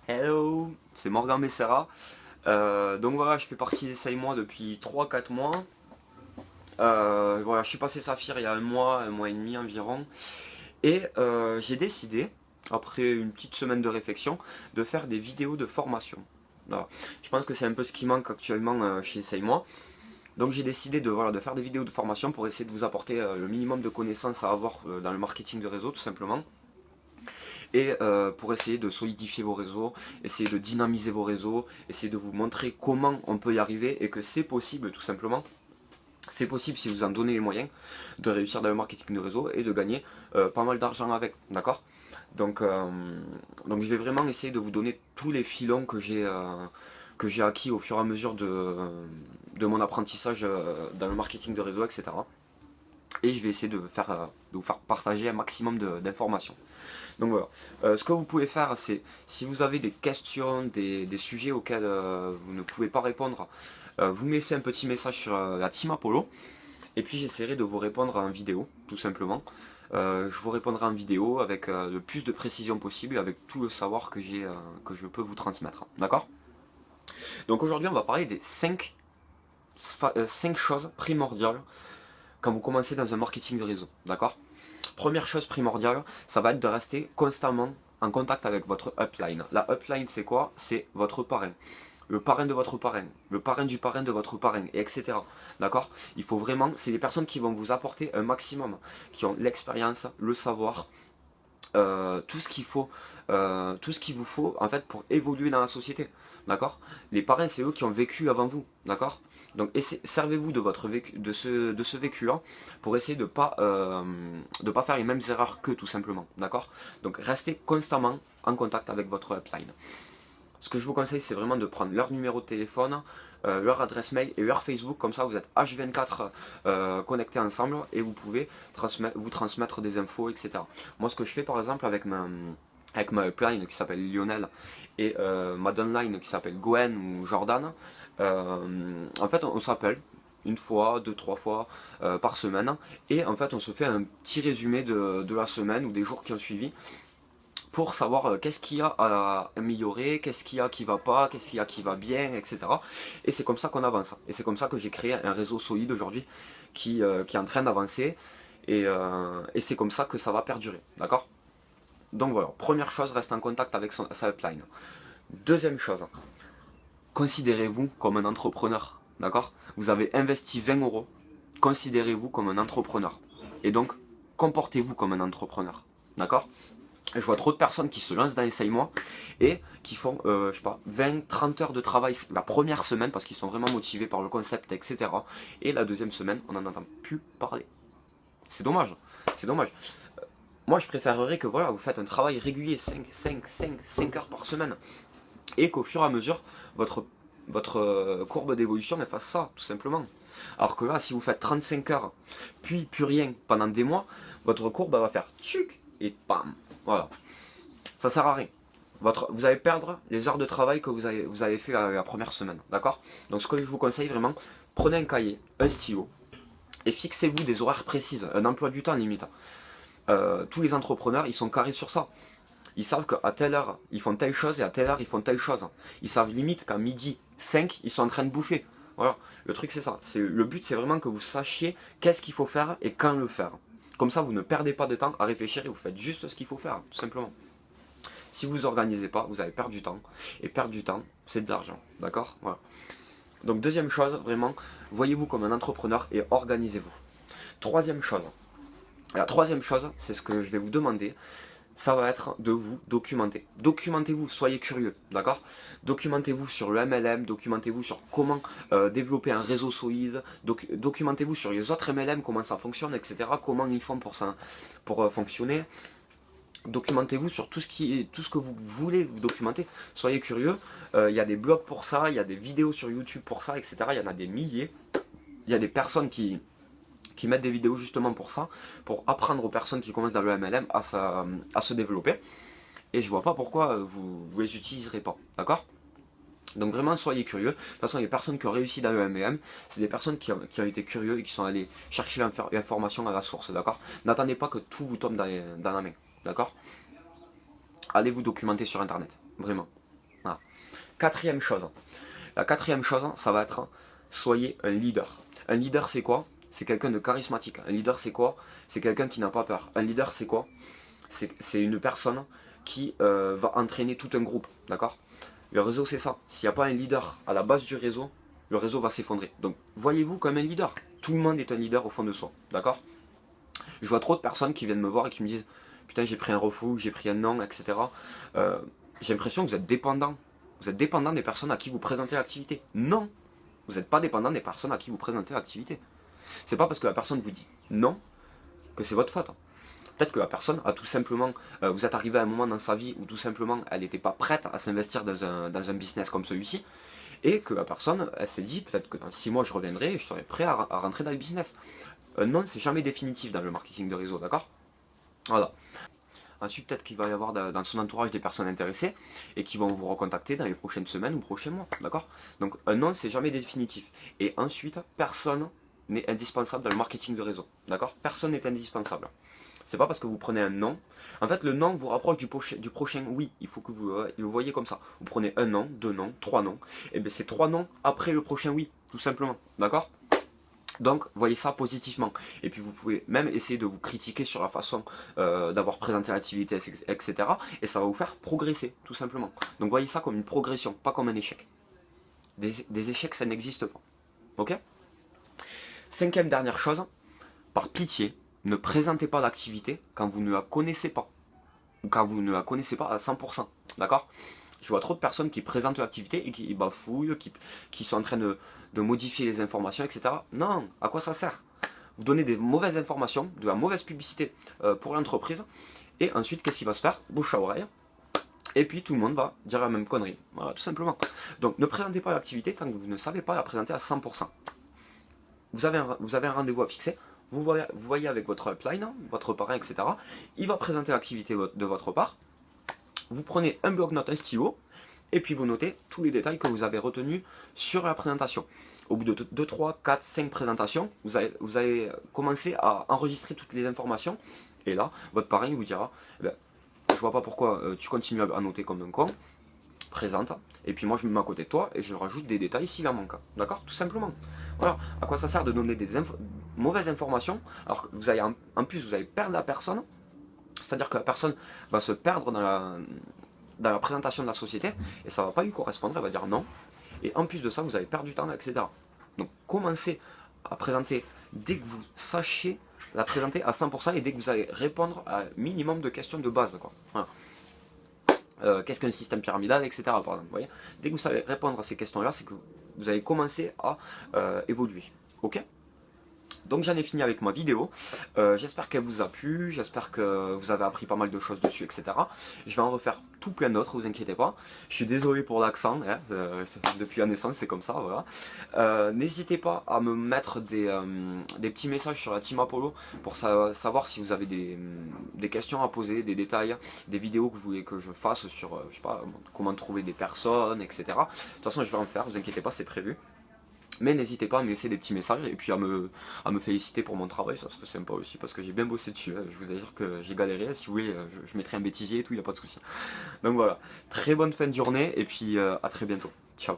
Hello, c'est Morgan Becerra. Donc voilà, je fais partie d'Essaye Moi depuis 3-4 mois. Voilà, je suis passé Saphir il y a un mois et demi environ. Et j'ai décidé, après une petite semaine de réflexion, de faire des vidéos de formation. Voilà. Je pense que c'est un peu ce qui manque actuellement chez Essaye Moi. Donc j'ai décidé de faire des vidéos de formation pour essayer de vous apporter le minimum de connaissances à avoir dans le marketing de réseau tout simplement. Et pour essayer de solidifier vos réseaux, essayer de dynamiser vos réseaux, essayer de vous montrer comment on peut y arriver et que c'est possible tout simplement. C'est possible si vous en donnez les moyens de réussir dans le marketing de réseau et de gagner pas mal d'argent avec, d'accord. Donc je vais vraiment essayer de vous donner tous les filons que j'ai acquis au fur et à mesure de mon apprentissage dans le marketing de réseau, etc. Et je vais essayer de vous faire partager un maximum d'informations. Donc voilà. Ce que vous pouvez faire, c'est si vous avez des questions, des sujets auxquels vous ne pouvez pas répondre, vous me laissez un petit message sur la Team Apollo. Et puis j'essaierai de vous répondre en vidéo, tout simplement. Je vous répondrai en vidéo avec le plus de précision possible, avec tout le savoir que je peux vous transmettre. D'accord? Donc aujourd'hui, on va parler des 5 choses primordiales quand vous commencez dans un marketing de réseau. D'accord? Première chose primordiale, ça va être de rester constamment en contact avec votre upline. La upline, c'est quoi? C'est votre parrain. Le parrain de votre parrain, le parrain du parrain de votre parrain, et etc. D'accord? Il faut vraiment, c'est des personnes qui vont vous apporter un maximum, qui ont l'expérience, le savoir, tout ce qu'il faut, tout ce qu'il vous faut en fait pour évoluer dans la société. D'accord? Les parrains, c'est eux qui ont vécu avant vous. D'accord? Donc servez-vous de votre vécu, de ce vécu-là pour essayer de pas faire les mêmes erreurs qu'eux tout simplement. D'accord? Donc restez constamment en contact avec votre upline. Ce que je vous conseille, c'est vraiment de prendre leur numéro de téléphone, leur adresse mail et leur Facebook. Comme ça, vous êtes H24 connectés ensemble et vous pouvez vous transmettre des infos, etc. Moi, ce que je fais par exemple avec ma upline qui s'appelle Lionel et ma downline qui s'appelle Gwen ou Jordan, en fait, on s'appelle une fois, deux, trois fois par semaine et en fait, on se fait un petit résumé de la semaine ou des jours qui ont suivi pour savoir qu'est-ce qu'il y a à améliorer, qu'est-ce qu'il y a qui va pas, qu'est-ce qu'il y a qui va bien, etc. Et c'est comme ça qu'on avance. Et c'est comme ça que j'ai créé un réseau solide aujourd'hui qui est en train d'avancer. Et c'est comme ça que ça va perdurer. D'accord? Donc voilà, première chose, reste en contact avec sa upline. Deuxième chose, considérez-vous comme un entrepreneur. D'accord? Vous avez investi 20 euros, considérez-vous comme un entrepreneur. Et donc, comportez-vous comme un entrepreneur. D'accord? Je vois trop de personnes qui se lancent dans Essaye-moi et qui font, je sais pas, 20, 30 heures de travail la première semaine parce qu'ils sont vraiment motivés par le concept, etc. Et la deuxième semaine, on n'en entend plus parler. C'est dommage. C'est dommage. Moi, je préférerais que voilà, vous faites un travail régulier, 5 heures par semaine. Et qu'au fur et à mesure, votre courbe d'évolution elle fasse ça, tout simplement. Alors que là, si vous faites 35 heures, puis plus rien pendant des mois, votre courbe va faire tchuc et bam. Voilà. Ça sert à rien. Vous allez perdre les heures de travail que vous avez fait la première semaine. D'accord? Donc ce que je vous conseille vraiment, prenez un cahier, un stylo, et fixez-vous des horaires précises, un emploi du temps limite. Tous les entrepreneurs, ils sont carrés sur ça. Ils savent qu'à telle heure, ils font telle chose et à telle heure, ils font telle chose. Ils savent limite qu'à midi 5, ils sont en train de bouffer. Voilà. Le truc, c'est ça. Le but, c'est vraiment que vous sachiez qu'est-ce qu'il faut faire et quand le faire. Comme ça, vous ne perdez pas de temps à réfléchir et vous faites juste ce qu'il faut faire, tout simplement. Si vous organisez pas, vous allez perdre du temps. Et perdre du temps, c'est de l'argent. D'accord? Voilà. Donc, deuxième chose, vraiment, voyez-vous comme un entrepreneur et organisez-vous. Troisième chose. La troisième chose, c'est ce que je vais vous demander, ça va être de vous documenter. Documentez-vous, soyez curieux, d'accord? Documentez-vous sur le MLM, documentez-vous sur comment développer un réseau solide, documentez-vous sur les autres MLM, comment ça fonctionne, etc. Comment ils font pour fonctionner. Documentez-vous sur tout ce que vous voulez vous documenter. Soyez curieux. Il y a des blogs pour ça, il y a des vidéos sur YouTube pour ça, etc. Il y en a des milliers. Il y a des personnes qui mettent des vidéos justement pour ça, pour apprendre aux personnes qui commencent dans le MLM à se développer. Et je vois pas pourquoi vous les utiliserez pas, d'accord? Donc vraiment soyez curieux. De toute façon les personnes qui ont réussi dans le MLM, c'est des personnes qui ont été curieux et qui sont allées chercher l'information à la source, d'accord? N'attendez pas que tout vous tombe dans la main, d'accord? Allez vous documenter sur internet, vraiment. Voilà. Quatrième chose. La quatrième chose, ça va être soyez un leader. Un leader, c'est quoi? C'est quelqu'un de charismatique. Un leader, c'est quoi? C'est quelqu'un qui n'a pas peur. Un leader, c'est quoi? C'est une personne qui va entraîner tout un groupe. D'accord? Le réseau, c'est ça. S'il n'y a pas un leader à la base du réseau, le réseau va s'effondrer. Donc, voyez-vous comme un leader. Tout le monde est un leader au fond de soi. D'accord? Je vois trop de personnes qui viennent me voir et qui me disent putain, j'ai pris un refus, j'ai pris un non, etc. J'ai l'impression que vous êtes dépendant. Vous êtes dépendant des personnes à qui vous présentez l'activité. Non, vous n'êtes pas dépendant des personnes à qui vous présentez l'activité. C'est pas parce que la personne vous dit non que c'est votre faute. Peut-être que la personne a tout simplement, vous êtes arrivé à un moment dans sa vie où tout simplement elle n'était pas prête à s'investir dans un business comme celui-ci, et que la personne, elle s'est dit peut-être que dans 6 mois je reviendrai et je serai prêt à rentrer dans le business. Non, c'est jamais définitif dans le marketing de réseau, d'accord? Voilà. Ensuite, peut-être qu'il va y avoir dans son entourage des personnes intéressées et qui vont vous recontacter dans les prochaines semaines ou prochains mois, d'accord? Donc un non, c'est jamais définitif. Et ensuite, personne n'est indispensable dans le marketing de réseau, d'accord? Personne n'est indispensable. C'est pas parce que vous prenez un non. En fait, le non vous rapproche du prochain oui. Il faut que vous le voyez comme ça. Vous prenez un non, 2 non, 3 non. Et bien c'est 3 non après le prochain oui, tout simplement, d'accord? Donc, voyez ça positivement. Et puis, vous pouvez même essayer de vous critiquer sur la façon d'avoir présenté l'activité, etc. Et ça va vous faire progresser, tout simplement. Donc, voyez ça comme une progression, pas comme un échec. Des échecs, ça n'existe pas. Ok? Cinquième dernière chose, par pitié, ne présentez pas l'activité quand vous ne la connaissez pas. Ou quand vous ne la connaissez pas à 100%. D'accord? Je vois trop de personnes qui présentent l'activité et qui bafouillent, qui sont en train de modifier les informations, etc. Non, à quoi ça sert? Vous donnez des mauvaises informations, de la mauvaise publicité pour l'entreprise, et ensuite, qu'est-ce qui va se faire? Bouche à oreille. Et puis tout le monde va dire la même connerie. Voilà, tout simplement. Donc ne présentez pas l'activité tant que vous ne savez pas la présenter à 100%. Vous avez un rendez-vous à fixer, vous voyez avec votre upline, votre parrain, etc. Il va présenter l'activité de votre part. Vous prenez un bloc-notes, un stylo, et puis vous notez tous les détails que vous avez retenus sur la présentation. Au bout de 2, 3, 4, 5 présentations, vous allez commencer à enregistrer toutes les informations. Et là, votre parrain vous dira, je vois pas pourquoi tu continues à noter comme un con, présente. Et puis moi je me mets à côté de toi et je rajoute des détails s'il en manque. D'accord? Tout simplement. Voilà. À quoi ça sert de donner des mauvaises informations alors que vous allez en plus vous allez perdre la personne. C'est-à-dire que la personne va se perdre dans la présentation de la société et ça ne va pas lui correspondre, elle va dire non. Et en plus de ça, vous allez perdre du temps, etc. Donc commencez à présenter dès que vous sachez la présenter à 100% et dès que vous allez répondre à un minimum de questions de base. Quoi. Voilà. Qu'est-ce qu'un système pyramidal, etc. Par exemple, vous voyez. Dès que vous savez répondre à ces questions-là, c'est que vous allez commencer à évoluer. Ok ? Donc j'en ai fini avec ma vidéo, j'espère qu'elle vous a plu, j'espère que vous avez appris pas mal de choses dessus, etc. Je vais en refaire tout plein d'autres, vous inquiétez pas. Je suis désolé pour l'accent, hein, depuis la naissance c'est comme ça, voilà. N'hésitez pas à me mettre des petits messages sur la Team Apollo pour savoir si vous avez des questions à poser, des détails, des vidéos que vous voulez que je fasse sur, je sais pas, comment trouver des personnes, etc. De toute façon je vais en faire, vous inquiétez pas, c'est prévu. Mais n'hésitez pas à me laisser des petits messages et puis à me féliciter pour mon travail, ça serait sympa aussi parce que j'ai bien bossé dessus. Hein. Je vous assure que j'ai galéré, si vous voulez, je mettrai un bêtisier et tout, il n'y a pas de souci. Donc voilà, très bonne fin de journée et puis à très bientôt. Ciao.